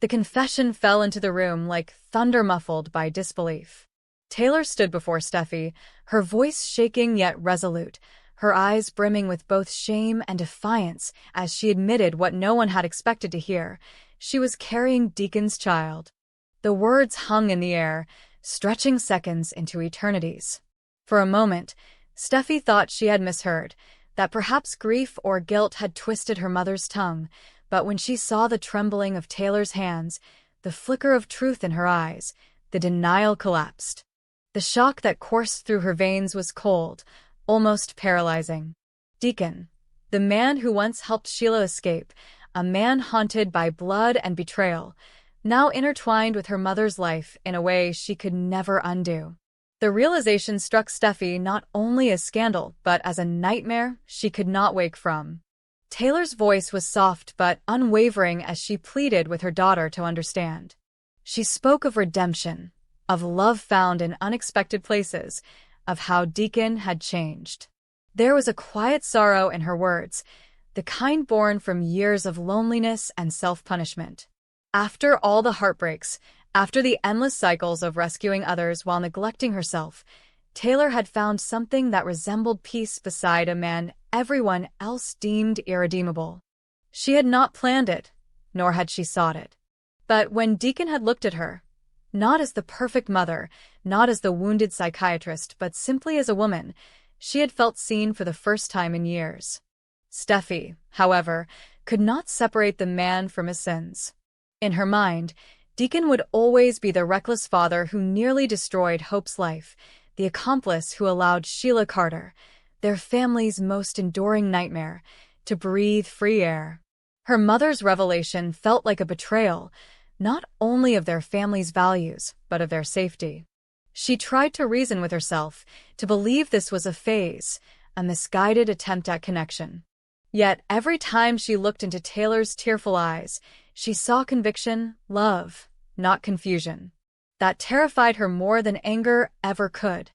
The confession fell into the room like thunder muffled by disbelief. Taylor stood before Steffi, her voice shaking yet resolute, her eyes brimming with both shame and defiance as she admitted what no one had expected to hear. She was carrying Deacon's child. The words hung in the air, stretching seconds into eternities. For a moment, Steffi thought she had misheard, that perhaps grief or guilt had twisted her mother's tongue, but when she saw the trembling of Taylor's hands, the flicker of truth in her eyes, the denial collapsed. The shock that coursed through her veins was cold, almost paralyzing. Deacon, the man who once helped Sheila escape, a man haunted by blood and betrayal, now intertwined with her mother's life in a way she could never undo. The realization struck Steffi not only as scandal, but as a nightmare she could not wake from. Taylor's voice was soft but unwavering as she pleaded with her daughter to understand. She spoke of redemption, of love found in unexpected places, of how Deacon had changed. There was a quiet sorrow in her words, the kind born from years of loneliness and self-punishment. After all the heartbreaks, after the endless cycles of rescuing others while neglecting herself, Taylor had found something that resembled peace beside a man everyone else deemed irredeemable. She had not planned it, nor had she sought it. But when Deacon had looked at her, not as the perfect mother, not as the wounded psychiatrist, but simply as a woman, she had felt seen for the first time in years. Steffi, however, could not separate the man from his sins. In her mind, Deacon would always be the reckless father who nearly destroyed Hope's life, the accomplice who allowed Sheila Carter, their family's most enduring nightmare, to breathe free air. Her mother's revelation felt like a betrayal, not only of their family's values, but of their safety. She tried to reason with herself, to believe this was a phase, a misguided attempt at connection. Yet every time she looked into Taylor's tearful eyes, she saw conviction, love, not confusion. That terrified her more than anger ever could.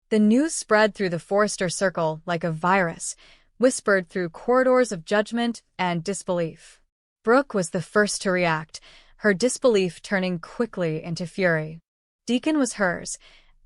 The news spread through the Forrester circle like a virus, whispered through corridors of judgment and disbelief. Brooke was the first to react, her disbelief turning quickly into fury. Deacon was hers,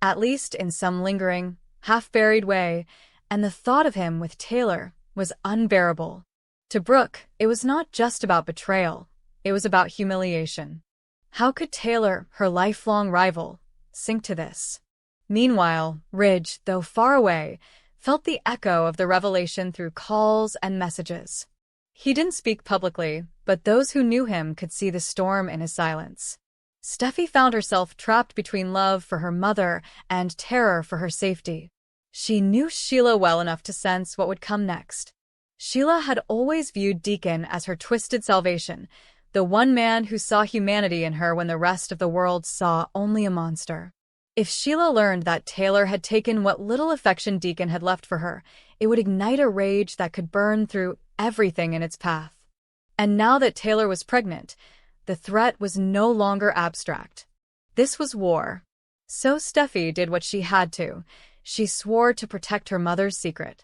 at least in some lingering, half-buried way, and the thought of him with Taylor was unbearable. To Brooke, it was not just about betrayal, it was about humiliation. How could Taylor, her lifelong rival, sink to this? Meanwhile, Ridge, though far away, felt the echo of the revelation through calls and messages. He didn't speak publicly, but those who knew him could see the storm in his silence. Steffi found herself trapped between love for her mother and terror for her safety. She knew Sheila well enough to sense what would come next. Sheila had always viewed Deacon as her twisted salvation, the one man who saw humanity in her when the rest of the world saw only a monster. If Sheila learned that Taylor had taken what little affection Deacon had left for her, it would ignite a rage that could burn through everything in its path. And now that Taylor was pregnant, the threat was no longer abstract. This was war. So Steffi did what she had to. She swore to protect her mother's secret.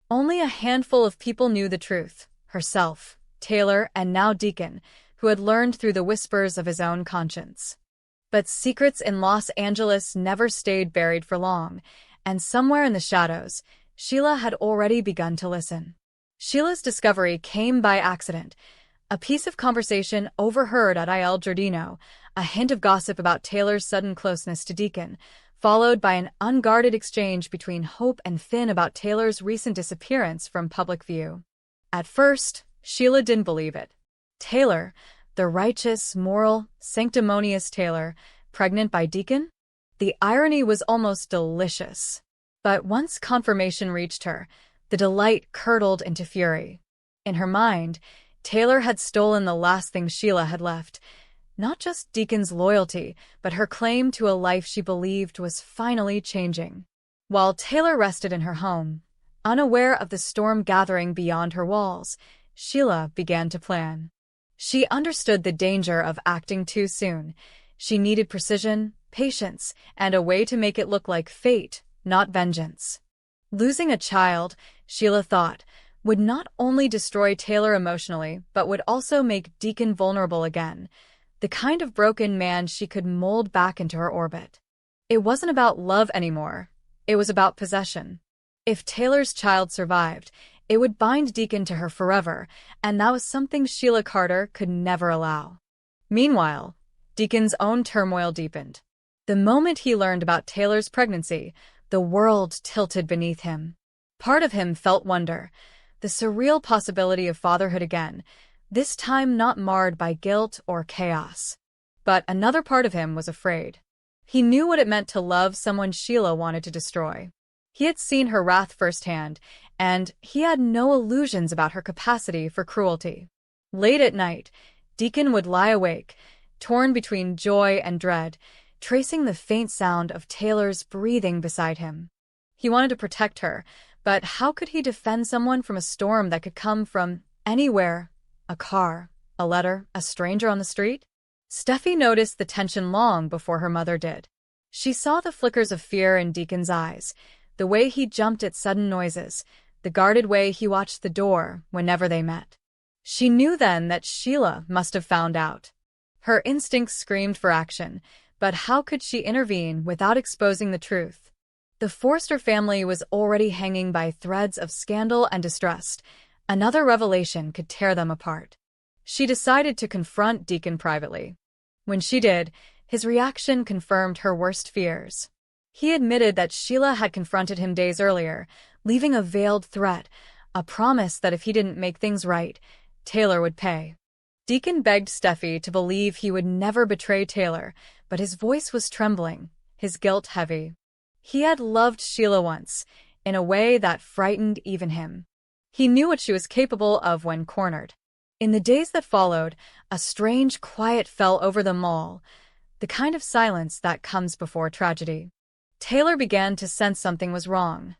Only a handful of people knew the truth, herself, Taylor, and now Deacon, who had learned through the whispers of his own conscience. But secrets in Los Angeles never stayed buried for long, and somewhere in the shadows, Sheila had already begun to listen. Sheila's discovery came by accident. A piece of conversation overheard at Il Giardino, a hint of gossip about Taylor's sudden closeness to Deacon, followed by an unguarded exchange between Hope and Finn about Taylor's recent disappearance from public view. At first, Sheila didn't believe it. Taylor, the righteous, moral, sanctimonious Taylor, pregnant by Deacon? The irony was almost delicious. But once confirmation reached her, the delight curdled into fury. In her mind, Taylor had stolen the last thing Sheila had left, not just Deacon's loyalty, but her claim to a life she believed was finally changing. While Taylor rested in her home, unaware of the storm gathering beyond her walls, Sheila began to plan. She understood the danger of acting too soon. She needed precision, patience, and a way to make it look like fate, not vengeance. Losing a child, Sheila thought, would not only destroy Taylor emotionally, but would also make Deacon vulnerable again. the kind of broken man she could mold back into her orbit. It wasn't about love anymore. It was about possession. If Taylor's child survived, it would bind Deacon to her forever, and that was something Sheila Carter could never allow. Meanwhile, Deacon's own turmoil deepened. The moment he learned about Taylor's pregnancy, the world tilted beneath him. Part of him felt wonder, the surreal possibility of fatherhood again, this time not marred by guilt or chaos. But another part of him was afraid. He knew what it meant to love someone Sheila wanted to destroy. He had seen her wrath firsthand, and he had no illusions about her capacity for cruelty. Late at night, Deacon would lie awake, torn between joy and dread, tracing the faint sound of Taylor's breathing beside him. He wanted to protect her, but how could he defend someone from a storm that could come from anywhere? A car, a letter, a stranger on the street? Steffi noticed the tension long before her mother did. She saw the flickers of fear in Deacon's eyes, the way he jumped at sudden noises, the guarded way he watched the door whenever they met. She knew then that Sheila must have found out. Her instincts screamed for action, but how could she intervene without exposing the truth? The Forster family was already hanging by threads of scandal and distrust. Another revelation could tear them apart. She decided to confront Deacon privately. When she did, his reaction confirmed her worst fears. He admitted that Sheila had confronted him days earlier, leaving a veiled threat, a promise that if he didn't make things right, Taylor would pay. Deacon begged Steffi to believe he would never betray Taylor, but his voice was trembling, his guilt heavy. He had loved Sheila once, in a way that frightened even him. He knew what she was capable of when cornered. In the days that followed, a strange quiet fell over them all, the kind of silence that comes before tragedy. Taylor began to sense something was wrong.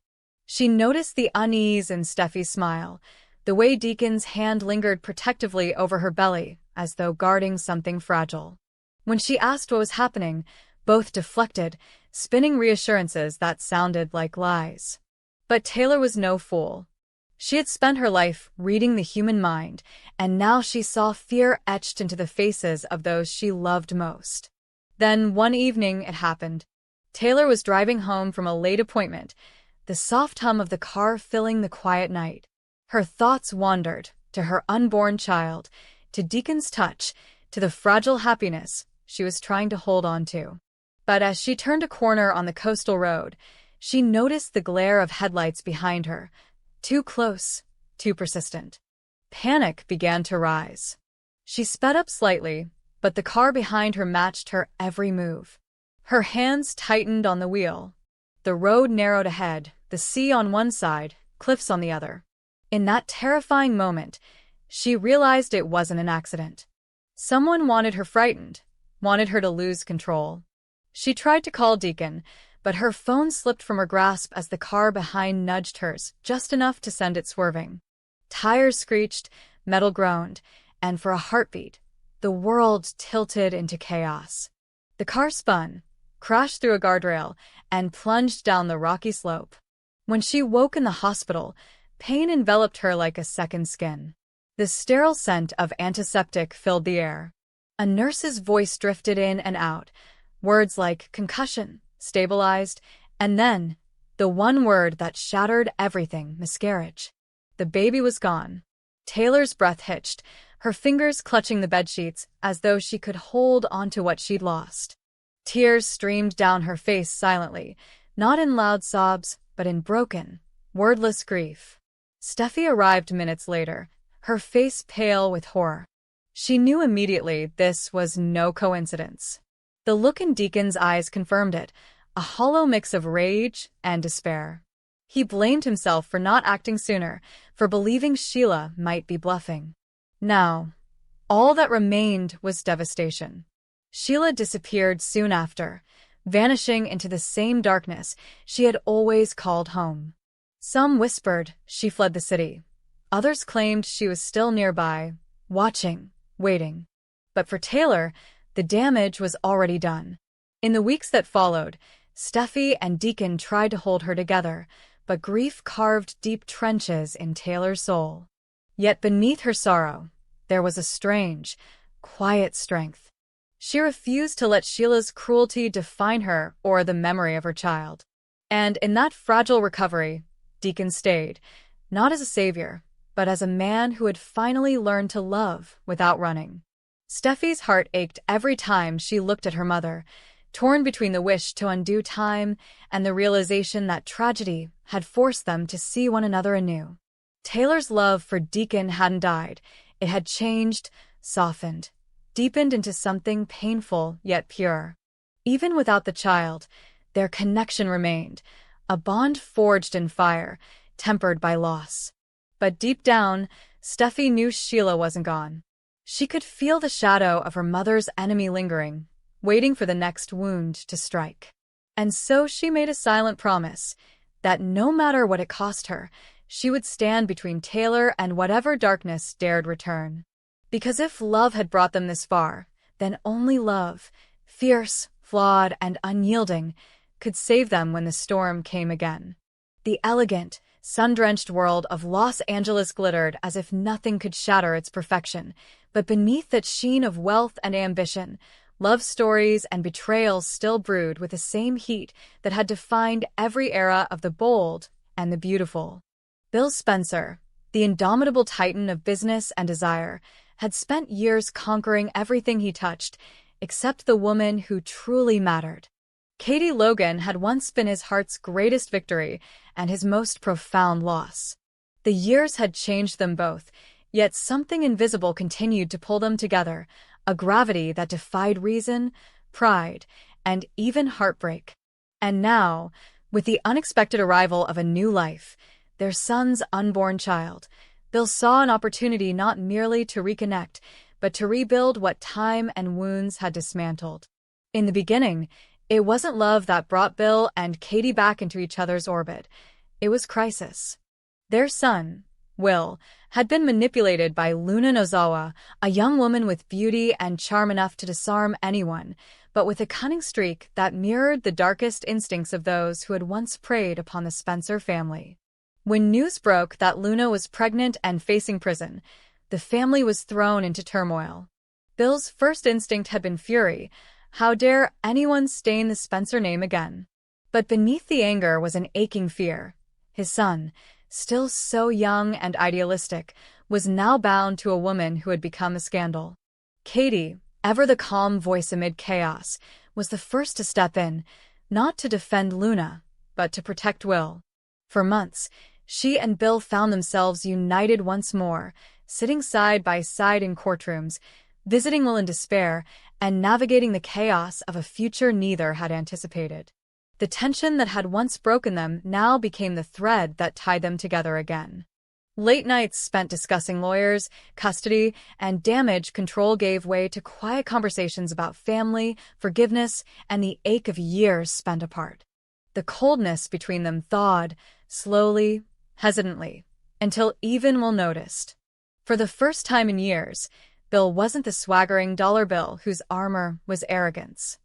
She noticed the unease in Steffi's smile, the way Deacon's hand lingered protectively over her belly, as though guarding something fragile. When she asked what was happening, both deflected, spinning reassurances that sounded like lies. But Taylor was no fool. She had spent her life reading the human mind, and now she saw fear etched into the faces of those she loved most. Then, one evening, it happened. Taylor was driving home from a late appointment, the soft hum of the car filling the quiet night. Her thoughts wandered to her unborn child, to Deacon's touch, to the fragile happiness she was trying to hold on to. But as she turned a corner on the coastal road, she noticed the glare of headlights behind her, too close, too persistent. Panic began to rise. She sped up slightly, but the car behind her matched her every move. Her hands tightened on the wheel. The road narrowed ahead, the sea on one side, cliffs on the other. In that terrifying moment, she realized it wasn't an accident. Someone wanted her frightened, wanted her to lose control. She tried to call Deacon, but her phone slipped from her grasp as the car behind nudged hers, just enough to send it swerving. Tires screeched, metal groaned, and for a heartbeat, the world tilted into chaos. The car spun, crashed through a guardrail, and plunged down the rocky slope. When she woke in the hospital, pain enveloped her like a second skin. The sterile scent of antiseptic filled the air. A nurse's voice drifted in and out, words like concussion, stabilized, and then, the one word that shattered everything, miscarriage. The baby was gone. Taylor's breath hitched, her fingers clutching the bedsheets as though she could hold onto what she'd lost. Tears streamed down her face silently, not in loud sobs, but in broken, wordless grief. Steffi arrived minutes later, her face pale with horror. She knew immediately this was no coincidence. The look in Deacon's eyes confirmed it, a hollow mix of rage and despair. He blamed himself for not acting sooner, for believing Sheila might be bluffing. Now, all that remained was devastation. Sheila disappeared soon after, vanishing into the same darkness she had always called home. Some whispered she fled the city. Others claimed she was still nearby, watching, waiting. But for Taylor, the damage was already done. In the weeks that followed, Steffi and Deacon tried to hold her together, but grief carved deep trenches in Taylor's soul. Yet beneath her sorrow, there was a strange, quiet strength. She refused to let Sheila's cruelty define her or the memory of her child. And in that fragile recovery, Deacon stayed, not as a savior, but as a man who had finally learned to love without running. Steffi's heart ached every time she looked at her mother, torn between the wish to undo time and the realization that tragedy had forced them to see one another anew. Taylor's love for Deacon hadn't died. It had changed, softened, deepened into something painful yet pure. Even without the child, their connection remained, a bond forged in fire, tempered by loss. But deep down, Steffi knew Sheila wasn't gone. She could feel the shadow of her mother's enemy lingering, waiting for the next wound to strike. And so she made a silent promise that no matter what it cost her, she would stand between Taylor and whatever darkness dared return. Because if love had brought them this far, then only love, fierce, flawed, and unyielding, could save them when the storm came again. The elegant, sun-drenched world of Los Angeles glittered as if nothing could shatter its perfection, but beneath that sheen of wealth and ambition, love stories and betrayals still brewed with the same heat that had defined every era of the bold and the beautiful. Bill Spencer, the indomitable titan of business and desire, had spent years conquering everything he touched, except the woman who truly mattered. Katie Logan had once been his heart's greatest victory and his most profound loss. The years had changed them both, yet something invisible continued to pull them together, a gravity that defied reason, pride, and even heartbreak. And now, with the unexpected arrival of a new life, their son's unborn child, Bill saw an opportunity not merely to reconnect, but to rebuild what time and wounds had dismantled. In the beginning, it wasn't love that brought Bill and Katie back into each other's orbit. It was crisis. Their son, Will, had been manipulated by Luna Nozawa, a young woman with beauty and charm enough to disarm anyone, but with a cunning streak that mirrored the darkest instincts of those who had once preyed upon the Spencer family. When news broke that Luna was pregnant and facing prison, the family was thrown into turmoil. Bill's first instinct had been fury. How dare anyone stain the Spencer name again? But beneath the anger was an aching fear. His son, still so young and idealistic, was now bound to a woman who had become a scandal. Katie, ever the calm voice amid chaos, was the first to step in, not to defend Luna, but to protect Will. For months, she and Bill found themselves united once more, sitting side by side in courtrooms, visiting Will in despair, and navigating the chaos of a future neither had anticipated. The tension that had once broken them now became the thread that tied them together again. Late nights spent discussing lawyers, custody, and damage control gave way to quiet conversations about family, forgiveness, and the ache of years spent apart. The coldness between them thawed, slowly, hesitantly, until even Will noticed. For the first time in years, Bill wasn't the swaggering dollar bill whose armor was arrogance.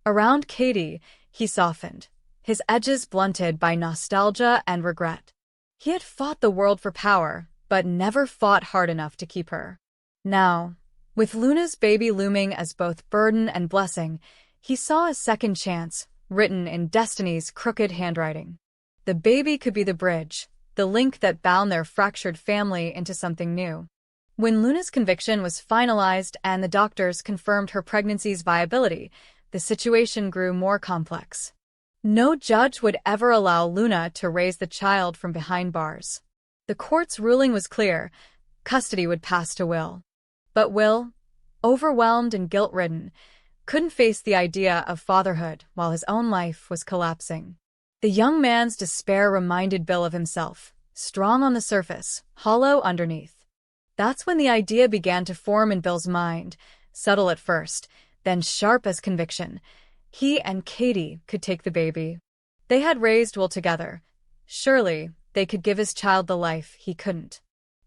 Around Katie, he softened, his edges blunted by nostalgia and regret. He had fought the world for power, but never fought hard enough to keep her. Now, with Luna's baby looming as both burden and blessing, he saw a second chance, written in destiny's crooked handwriting. The baby could be the bridge, the link that bound their fractured family into something new. When Luna's conviction was finalized and the doctors confirmed her pregnancy's viability, the situation grew more complex. No judge would ever allow Luna to raise the child from behind bars. The court's ruling was clear: custody would pass to Will. But Will, overwhelmed and guilt-ridden, couldn't face the idea of fatherhood while his own life was collapsing. The young man's despair reminded Bill of himself, strong on the surface, hollow underneath. That's when the idea began to form in Bill's mind, subtle at first, then sharp as conviction. He and Katie could take the baby. They had raised Will together. Surely, they could give his child the life he couldn't.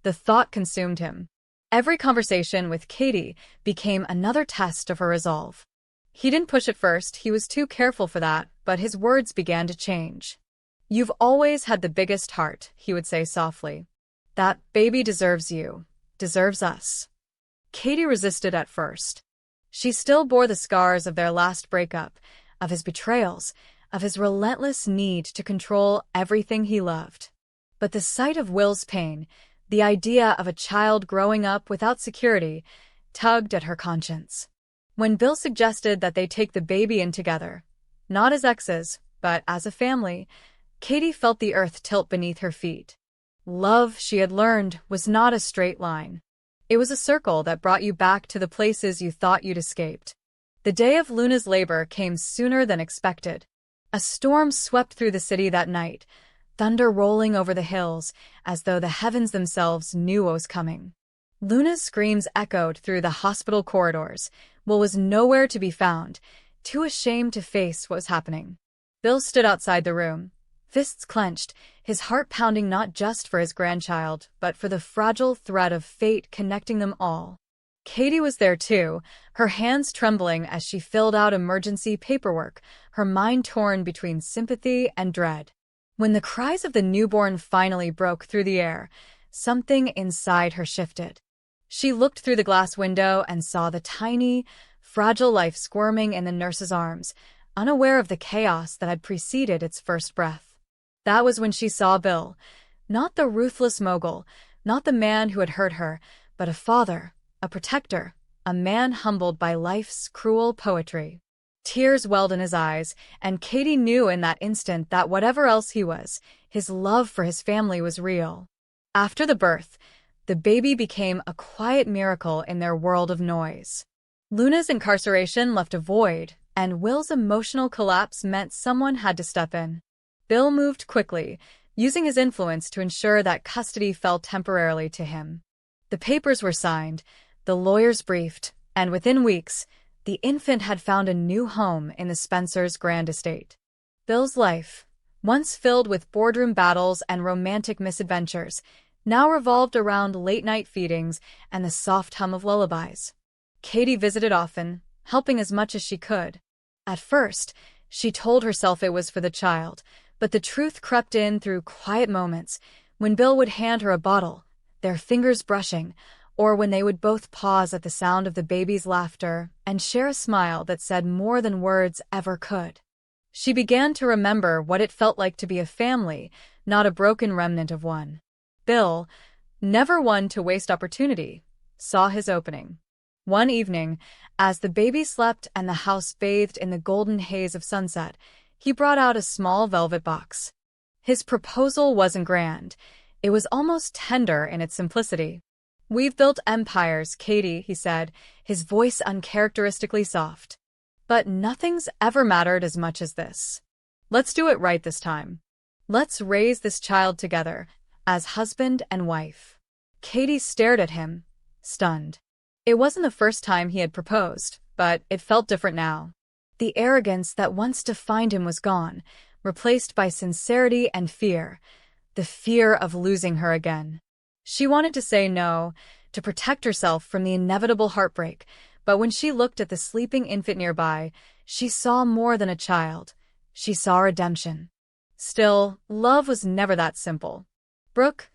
The thought consumed him. Every conversation with Katie became another test of her resolve. He didn't push at first, he was too careful for that, but his words began to change. "You've always had the biggest heart," he would say softly. "That baby deserves you, deserves us." Katie resisted at first. She still bore the scars of their last breakup, of his betrayals, of his relentless need to control everything he loved. But the sight of Will's pain, the idea of a child growing up without security, tugged at her conscience. When Bill suggested that they take the baby in together, not as exes, but as a family, Katie felt the earth tilt beneath her feet. Love, she had learned, was not a straight line. It was a circle that brought you back to the places you thought you'd escaped. The day of Luna's labor came sooner than expected. A storm swept through the city that night, thunder rolling over the hills, as though the heavens themselves knew what was coming. Luna's screams echoed through the hospital corridors. Will was nowhere to be found, too ashamed to face what was happening. Bill stood outside the room, fists clenched, his heart pounding not just for his grandchild, but for the fragile thread of fate connecting them all. Katie was there too, her hands trembling as she filled out emergency paperwork, her mind torn between sympathy and dread. When the cries of the newborn finally broke through the air, something inside her shifted. She looked through the glass window and saw the tiny, fragile life squirming in the nurse's arms, unaware of the chaos that had preceded its first breath. That was when she saw Bill, not the ruthless mogul, not the man who had hurt her, but a father, a protector, a man humbled by life's cruel poetry. Tears welled in his eyes, and Katie knew in that instant that whatever else he was, his love for his family was real. After the birth, the baby became a quiet miracle in their world of noise. Luna's incarceration left a void, and Will's emotional collapse meant someone had to step in. Bill moved quickly, using his influence to ensure that custody fell temporarily to him. The papers were signed, the lawyers briefed, and within weeks, the infant had found a new home in the Spencers' grand estate. Bill's life, once filled with boardroom battles and romantic misadventures, now revolved around late-night feedings and the soft hum of lullabies. Katie visited often, helping as much as she could. At first, she told herself it was for the child, but the truth crept in through quiet moments, when Bill would hand her a bottle, their fingers brushing, or when they would both pause at the sound of the baby's laughter and share a smile that said more than words ever could. She began to remember what it felt like to be a family, not a broken remnant of one. Bill, never one to waste opportunity, saw his opening. One evening, as the baby slept and the house bathed in the golden haze of sunset, he brought out a small velvet box. His proposal wasn't grand. It was almost tender in its simplicity. "We've built empires, Katie," he said, his voice uncharacteristically soft. "But nothing's ever mattered as much as this. Let's do it right this time. Let's raise this child together, as husband and wife." Katie stared at him, stunned. It wasn't the first time he had proposed, but it felt different now. The arrogance that once defined him was gone, replaced by sincerity and fear, the fear of losing her again. She wanted to say no, to protect herself from the inevitable heartbreak, but when she looked at the sleeping infant nearby, she saw more than a child. She saw redemption. Still, love was never that simple. Brooke,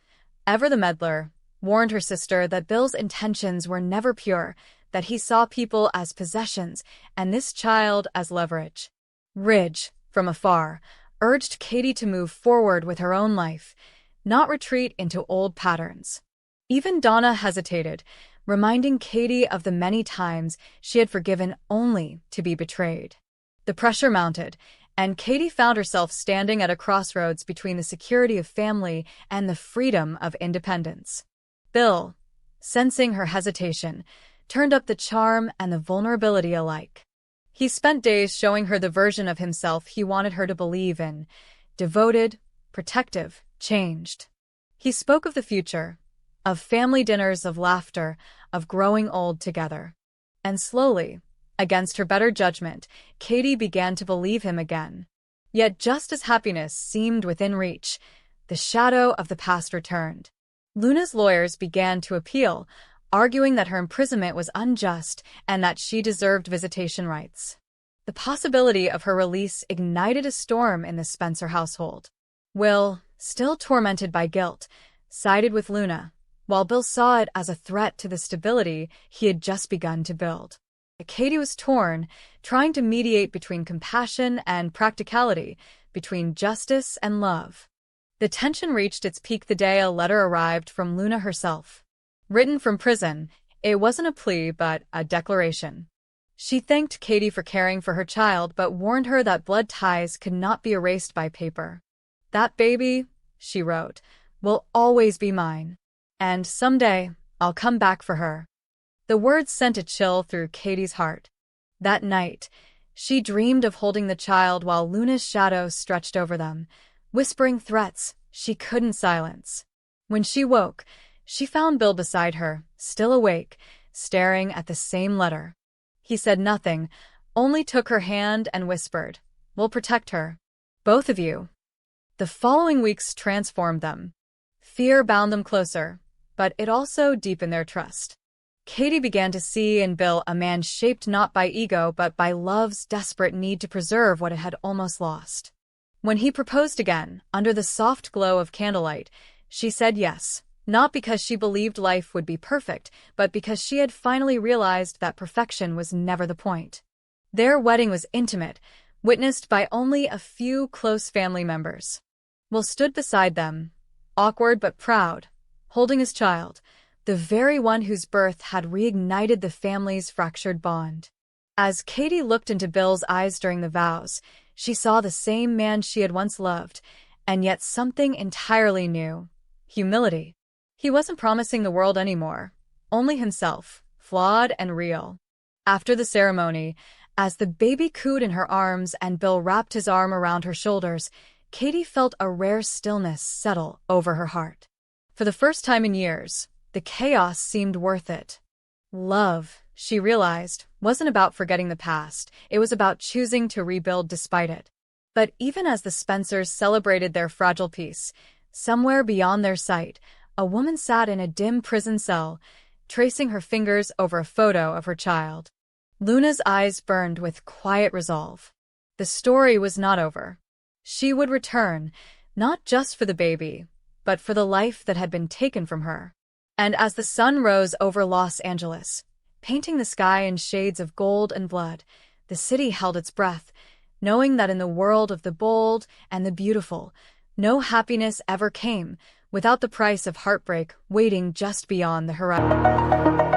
ever the meddler, warned her sister that Bill's intentions were never pure, that he saw people as possessions and this child as leverage. Ridge, from afar, urged Katie to move forward with her own life, not retreat into old patterns. Even Donna hesitated, reminding Katie of the many times she had forgiven only to be betrayed. The pressure mounted, and Katie found herself standing at a crossroads between the security of family and the freedom of independence. Bill, sensing her hesitation, turned up the charm and the vulnerability alike. He spent days showing her the version of himself he wanted her to believe in, devoted, protective, changed. He spoke of the future, of family dinners, of laughter, of growing old together. And slowly, against her better judgment, Katie began to believe him again. Yet just as happiness seemed within reach, the shadow of the past returned. Luna's lawyers began to appeal, arguing that her imprisonment was unjust and that she deserved visitation rights. The possibility of her release ignited a storm in the Spencer household. Will, still tormented by guilt, sided with Luna, while Bill saw it as a threat to the stability he had just begun to build. Katie was torn, trying to mediate between compassion and practicality, between justice and love. The tension reached its peak the day a letter arrived from Luna herself. Written from prison, it wasn't a plea but a declaration. She thanked Katie for caring for her child but warned her that blood ties could not be erased by paper. "That baby," she wrote, "will always be mine. And someday, I'll come back for her." The words sent a chill through Katie's heart. That night, she dreamed of holding the child while Luna's shadow stretched over them, whispering threats she couldn't silence. When she woke, she found Bill beside her, still awake, staring at the same letter. He said nothing, only took her hand and whispered, "We'll protect her. Both of you." The following weeks transformed them. Fear bound them closer, but it also deepened their trust. Katie began to see in Bill a man shaped not by ego but by love's desperate need to preserve what it had almost lost. When he proposed again, under the soft glow of candlelight, she said yes, not because she believed life would be perfect, but because she had finally realized that perfection was never the point. Their wedding was intimate, witnessed by only a few close family members. Will stood beside them, awkward but proud, holding his child, the very one whose birth had reignited the family's fractured bond. As Katie looked into Bill's eyes during the vows, she saw the same man she had once loved, and yet something entirely new: humility. He wasn't promising the world anymore, only himself, flawed and real. After the ceremony, as the baby cooed in her arms and Bill wrapped his arm around her shoulders, Katie felt a rare stillness settle over her heart. For the first time in years, the chaos seemed worth it. Love, she realized, wasn't about forgetting the past, it was about choosing to rebuild despite it. But even as the Spencers celebrated their fragile peace, somewhere beyond their sight, a woman sat in a dim prison cell, tracing her fingers over a photo of her child. Luna's eyes burned with quiet resolve. The story was not over. She would return, not just for the baby, but for the life that had been taken from her. And as the sun rose over Los Angeles, painting the sky in shades of gold and blood, the city held its breath, knowing that in the world of the bold and the beautiful, no happiness ever came without the price of heartbreak waiting just beyond the horizon.